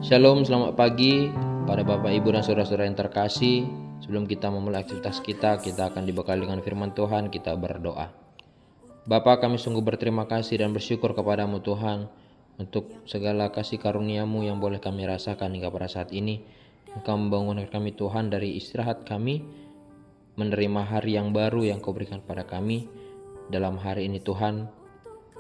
Shalom, selamat pagi pada Bapak, Ibu, dan saudara-saudara yang terkasih. Sebelum kita memulai aktivitas kita akan dibekali dengan firman Tuhan. Kita berdoa. Bapa, kami sungguh berterima kasih dan bersyukur kepadamu Tuhan untuk segala kasih karunia-Mu yang boleh kami rasakan hingga pada saat ini. Engkau membangunkan kami Tuhan dari istirahat kami, menerima hari yang baru yang Kau berikan pada kami dalam hari ini Tuhan,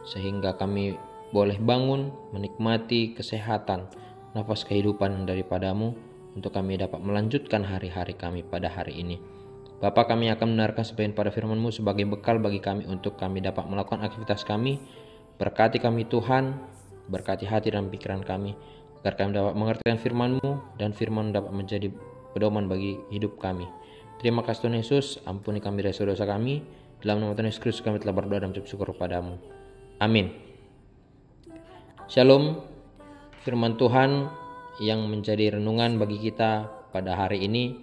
sehingga kami boleh bangun menikmati kesehatan, nafas kehidupan daripadamu untuk kami dapat melanjutkan hari-hari kami pada hari ini. Bapa, kami akan mendengarkan sebagian pada firman-Mu sebagai bekal bagi kami untuk kami dapat melakukan aktivitas kami. Berkati kami Tuhan, berkati hati dan pikiran kami, agar kami dapat mengerti firman-Mu dan firman dapat menjadi pedoman bagi hidup kami. Terima kasih Tuhan Yesus, ampuni kami dari dosa kami. Dalam nama Tuhan Yesus Kristus kami telah berdoa dan bersyukur kepadamu. Amin. Shalom. Firman Tuhan yang menjadi renungan bagi kita pada hari ini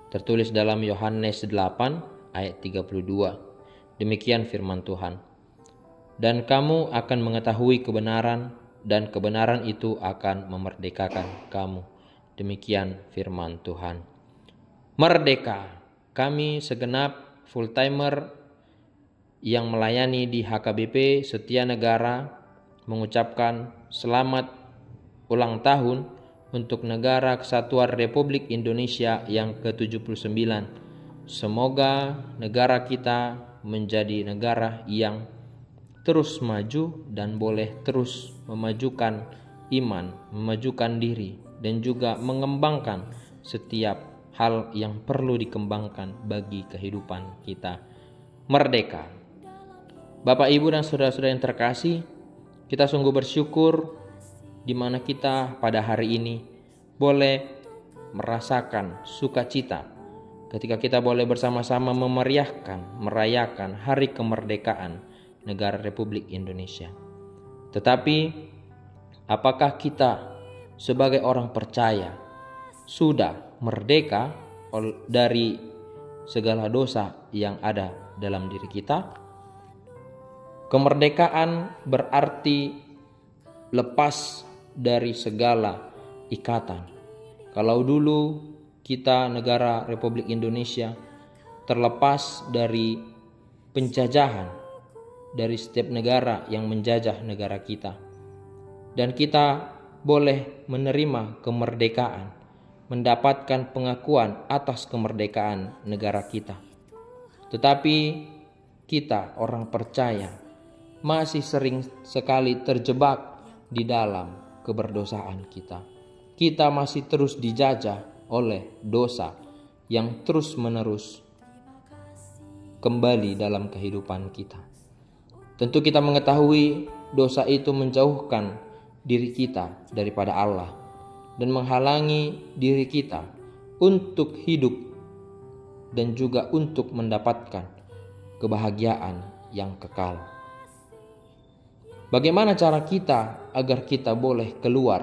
tertulis dalam Yohanes 8 ayat 32. Demikian firman Tuhan. Dan kamu akan mengetahui kebenaran, dan kebenaran itu akan memerdekakan kamu. Demikian firman Tuhan. Merdeka. Kami segenap full-timer yang melayani di HKBP Setia Negara mengucapkan selamat ulang tahun untuk Negara Kesatuan Republik Indonesia yang ke-79. Semoga negara kita menjadi negara yang terus maju dan boleh terus memajukan iman, memajukan diri, dan juga mengembangkan setiap hal yang perlu dikembangkan bagi kehidupan kita. Merdeka. Bapak, Ibu, dan saudara-saudara yang terkasih, kita sungguh bersyukur di mana kita pada hari ini boleh merasakan sukacita ketika kita boleh bersama-sama merayakan hari kemerdekaan negara Republik Indonesia. Tetapi apakah kita sebagai orang percaya sudah merdeka dari segala dosa yang ada dalam diri kita? Kemerdekaan berarti lepas dari segala ikatan. Kalau dulu kita negara Republik Indonesia terlepas dari penjajahan dari setiap negara yang menjajah negara kita, dan kita boleh menerima kemerdekaan, mendapatkan pengakuan atas kemerdekaan negara kita. Tetapi kita orang percaya masih sering sekali terjebak di dalam keberdosaan kita. Kita masih terus dijajah oleh dosa yang terus-menerus kembali dalam kehidupan kita. Tentu kita mengetahui dosa itu menjauhkan diri kita daripada Allah dan menghalangi diri kita untuk hidup dan juga untuk mendapatkan kebahagiaan yang kekal. Bagaimana cara kita agar kita boleh keluar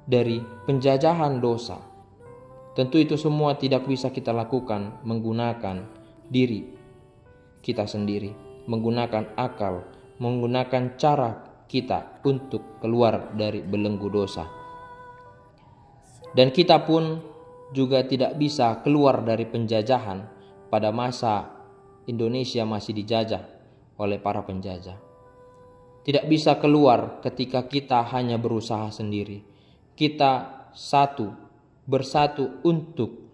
dari penjajahan dosa? Tentu itu semua tidak bisa kita lakukan menggunakan diri kita sendiri, menggunakan akal, menggunakan cara kita untuk keluar dari belenggu dosa. Dan kita pun juga tidak bisa keluar dari penjajahan pada masa Indonesia masih dijajah oleh para penjajah. Tidak bisa keluar ketika kita hanya berusaha sendiri. Kita bersatu untuk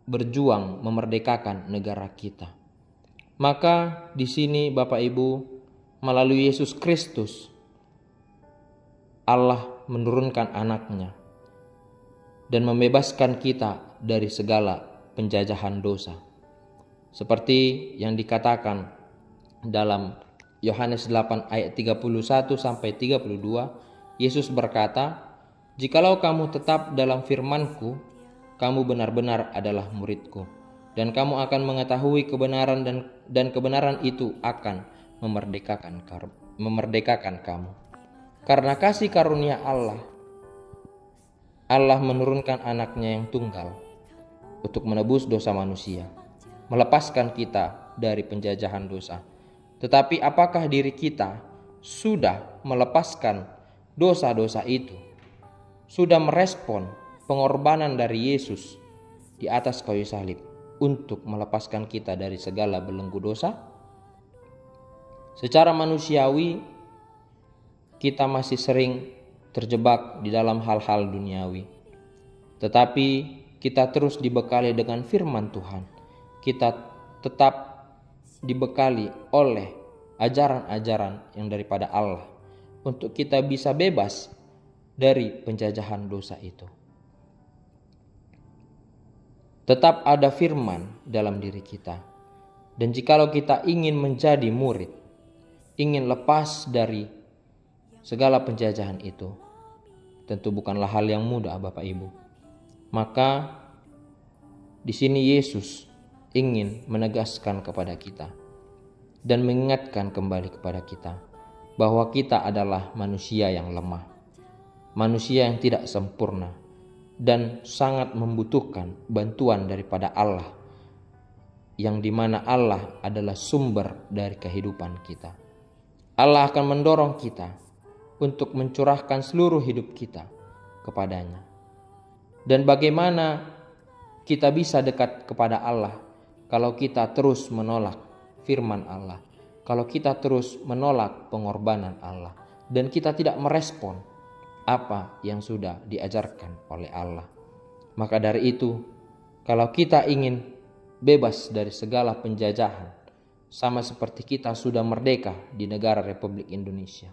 berjuang memerdekakan negara kita. Maka di sini Bapak Ibu, melalui Yesus Kristus, Allah menurunkan anaknya dan membebaskan kita dari segala penjajahan dosa. Seperti yang dikatakan dalam Yohanes 8 ayat 31 sampai 32, Yesus berkata, "Jikalau kamu tetap dalam firman-Ku, kamu benar-benar adalah murid-Ku, dan kamu akan mengetahui kebenaran dan kebenaran itu akan memerdekakan kamu." Karena kasih karunia Allah menurunkan anaknya yang tunggal untuk menebus dosa manusia, melepaskan kita dari penjajahan dosa. Tetapi apakah diri kita sudah melepaskan dosa-dosa itu? sudah merespon pengorbanan dari Yesus di atas kayu salib untuk melepaskan kita dari segala belenggu dosa? Secara manusiawi, kita masih sering terjebak di dalam hal-hal duniawi. Tetapi kita terus dibekali dengan firman Tuhan. Kita tetap dibekali oleh ajaran-ajaran yang daripada Allah untuk kita bisa bebas dari penjajahan dosa itu. Tetap ada firman dalam diri kita. Dan jikalau kita ingin menjadi murid, ingin lepas dari segala penjajahan itu, tentu bukanlah hal yang mudah, Bapak Ibu. Maka di sini Yesus ingin menegaskan kepada kita dan mengingatkan kembali kepada kita bahwa kita adalah manusia yang lemah, manusia yang tidak sempurna, dan sangat membutuhkan bantuan daripada Allah, yang dimana Allah adalah sumber dari kehidupan kita. Allah akan mendorong kita untuk mencurahkan seluruh hidup kita kepadanya. Dan bagaimana kita bisa dekat kepada Allah kalau kita terus menolak firman Allah, kalau kita terus menolak pengorbanan Allah, dan kita tidak merespon apa yang sudah diajarkan oleh Allah. Maka dari itu, kalau kita ingin bebas dari segala penjajahan, sama seperti kita sudah merdeka di negara Republik Indonesia,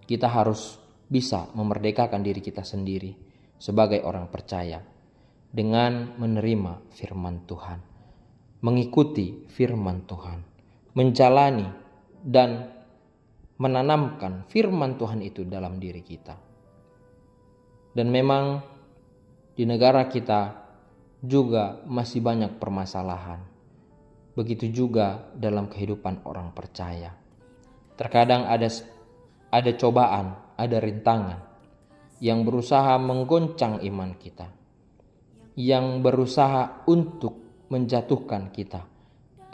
kita harus bisa memerdekakan diri kita sendiri sebagai orang percaya dengan menerima firman Tuhan, mengikuti firman Tuhan, menjalani dan menanamkan firman Tuhan itu dalam diri kita. Dan memang di negara kita juga masih banyak permasalahan. Begitu juga dalam kehidupan orang percaya. Terkadang ada cobaan, ada rintangan yang berusaha menggoncang iman kita, yang berusaha untuk menjatuhkan kita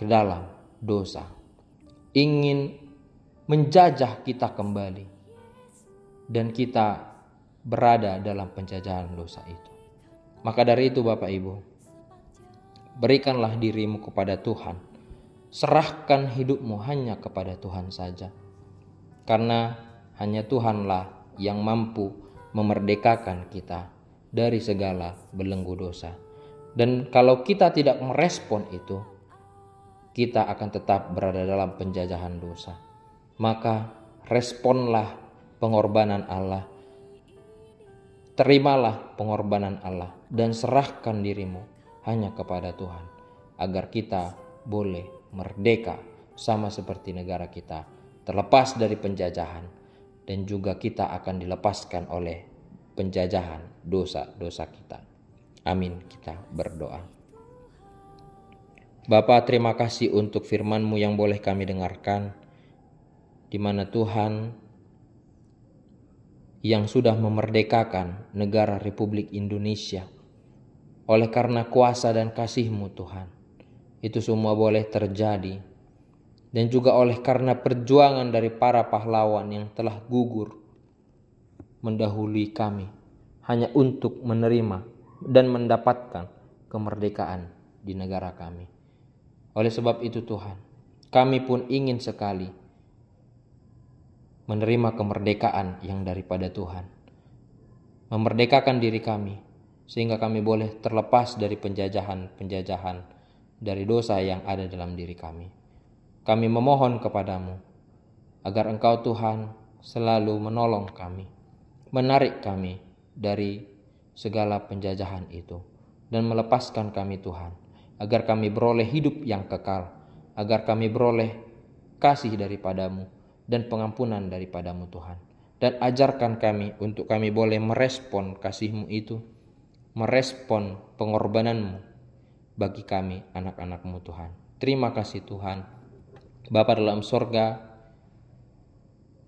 ke dalam dosa, ingin menjajah kita kembali, dan kita berada dalam penjajahan dosa itu. Maka dari itu Bapak Ibu, berikanlah dirimu kepada Tuhan, serahkan hidupmu hanya kepada Tuhan saja, karena hanya Tuhanlah yang mampu memerdekakan kita dari segala belenggu dosa. Dan kalau kita tidak merespon itu, kita akan tetap berada dalam penjajahan dosa. Maka responlah pengorbanan Allah, terimalah pengorbanan Allah, dan serahkan dirimu hanya kepada Tuhan, agar kita boleh merdeka sama seperti negara kita, terlepas dari penjajahan, dan juga kita akan dilepaskan oleh penjajahan dosa-dosa kita. Amin. Kita berdoa. Bapa, terima kasih untuk firman-Mu yang boleh kami dengarkan, di mana Tuhan yang sudah memerdekakan negara Republik Indonesia oleh karena kuasa dan kasih-Mu Tuhan. Itu semua boleh terjadi, dan juga oleh karena perjuangan dari para pahlawan yang telah gugur mendahului kami hanya untuk menerima dan mendapatkan kemerdekaan di negara kami. Oleh sebab itu Tuhan, kami pun ingin sekali menerima kemerdekaan yang daripada Tuhan, memerdekakan diri kami sehingga kami boleh terlepas dari penjajahan dari dosa yang ada dalam diri kami. Kami memohon kepadamu agar Engkau Tuhan selalu menolong kami, menarik kami dari segala penjajahan itu, dan melepaskan kami Tuhan, agar kami beroleh hidup yang kekal, agar kami beroleh kasih daripadamu dan pengampunan daripadamu Tuhan. Dan ajarkan kami untuk kami boleh merespon kasih-Mu itu, merespon pengorbanan-Mu bagi kami anak-anak-Mu Tuhan. Terima kasih Tuhan. Bapa dalam sorga,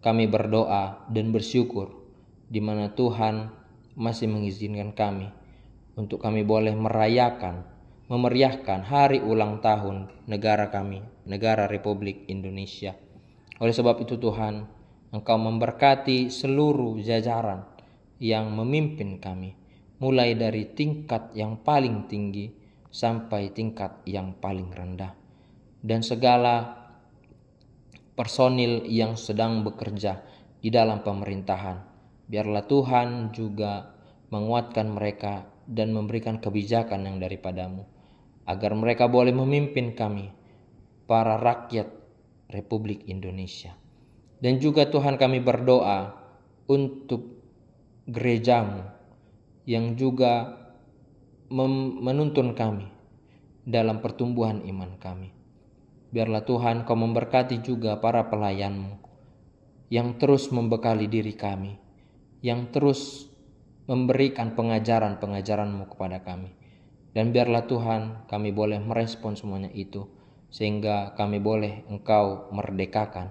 kami berdoa dan bersyukur di mana Tuhan masih mengizinkan kami untuk kami boleh merayakan, memeriahkan hari ulang tahun negara kami, negara Republik Indonesia. Oleh sebab itu Tuhan, Engkau memberkati seluruh jajaran yang memimpin kami, mulai dari tingkat yang paling tinggi sampai tingkat yang paling rendah, dan segala personil yang sedang bekerja di dalam pemerintahan. Biarlah Tuhan juga menguatkan mereka dan memberikan kebijakan yang daripadamu, agar mereka boleh memimpin kami, para rakyat Republik Indonesia. Dan juga Tuhan, kami berdoa untuk gerejamu yang juga menuntun kami dalam pertumbuhan iman kami. Biarlah Tuhan Kau memberkati juga para pelayan-Mu yang terus membekali diri kami, yang terus memberikan pengajaran-pengajaran-Mu kepada kami. Dan biarlah Tuhan kami boleh merespon semuanya itu, sehingga kami boleh Engkau merdekakan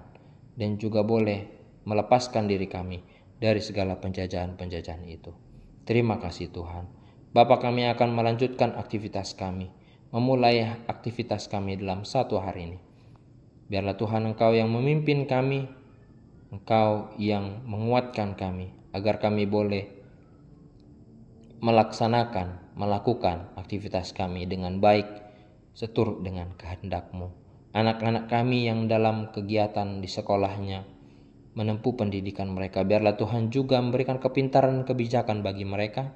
dan juga boleh melepaskan diri kami dari segala penjajahan-penjajahan itu. Terima kasih Tuhan. Bapa, kami akan melanjutkan aktivitas kami, memulai aktivitas kami dalam satu hari ini. Biarlah Tuhan Engkau yang memimpin kami, Engkau yang menguatkan kami, agar kami boleh melakukan aktivitas kami dengan baik, seturut dengan kehendak-Mu. Anak-anak kami yang dalam kegiatan di sekolahnya menempuh pendidikan mereka, biarlah Tuhan juga memberikan kepintaran dan kebijakan bagi mereka,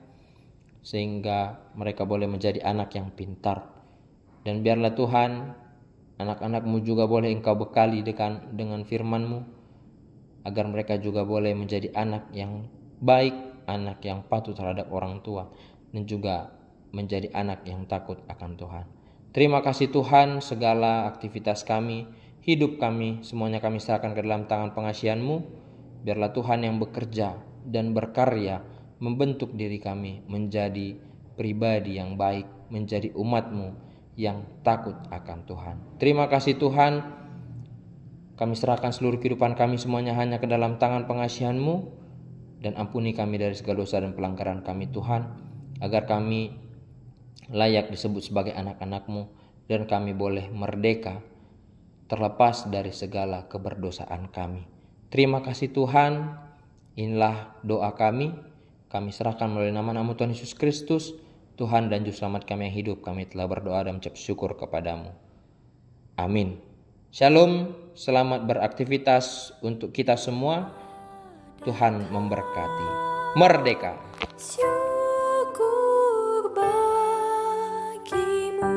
sehingga mereka boleh menjadi anak yang pintar. Dan biarlah Tuhan anak-anak-Mu juga boleh Engkau bekali dengan firman-Mu, agar mereka juga boleh menjadi anak yang baik, anak yang patuh terhadap orang tua, dan juga menjadi anak yang takut akan Tuhan. Terima kasih Tuhan, segala aktivitas kami, hidup kami, semuanya kami serahkan ke dalam tangan pengasihan-Mu. Biarlah Tuhan yang bekerja dan berkarya membentuk diri kami menjadi pribadi yang baik, menjadi umat-Mu yang takut akan Tuhan. Terima kasih Tuhan, kami serahkan seluruh kehidupan kami semuanya hanya ke dalam tangan pengasihan-Mu, dan ampuni kami dari segala dosa dan pelanggaran kami Tuhan, agar kami layak disebut sebagai anak-anak-Mu, dan kami boleh merdeka terlepas dari segala keberdosaan kami. Terima kasih Tuhan, inilah doa kami serahkan melalui nama-Mu Tuhan Yesus Kristus, Tuhan dan Juru Selamat kami yang hidup. Kami telah berdoa dan mengucap syukur kepada-Mu. Amin. Shalom, selamat beraktivitas untuk kita semua. Tuhan memberkati. Merdeka! Syukur bagimu.